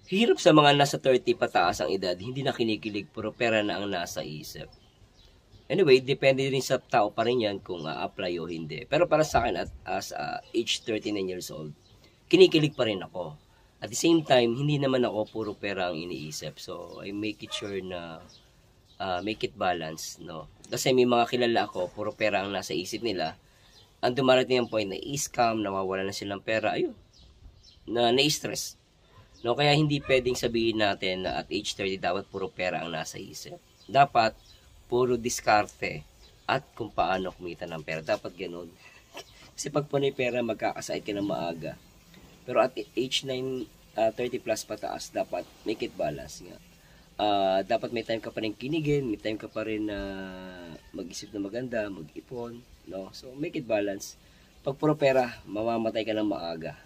Hirap sa mga nasa 30 pataas ang edad, hindi na kinikilig, puro pera na ang nasa isip. Anyway, depende rin sa tao pa rin yan kung a-apply o hindi. Pero para sa akin, at as age 39 years old, kinikilig pa rin ako. At the same time, hindi naman ako puro pera ang iniisip. So, I make it sure na make it balance, no? Kasi may mga kilala ako, puro pera ang nasa isip nila. Ang dumarating ang point na i-scam, nawawala na silang pera, ayun, na na-stress. No, kaya hindi pwedeng sabihin natin na at age 30 dapat puro pera ang nasa isip. Dapat puro diskarte at kung paano kumita ng pera. Dapat ganun. Kasi pag punay pera, magkakasait ka ng maaga. Pero at age 9, 30 plus pataas, dapat make it balance nga. Dapat may time ka pa rin kinigin, may time ka pa rin na mag-isip na maganda, mag-ipon, no? So, make it balance. Pag puro pera, mamamatay ka ng maaga.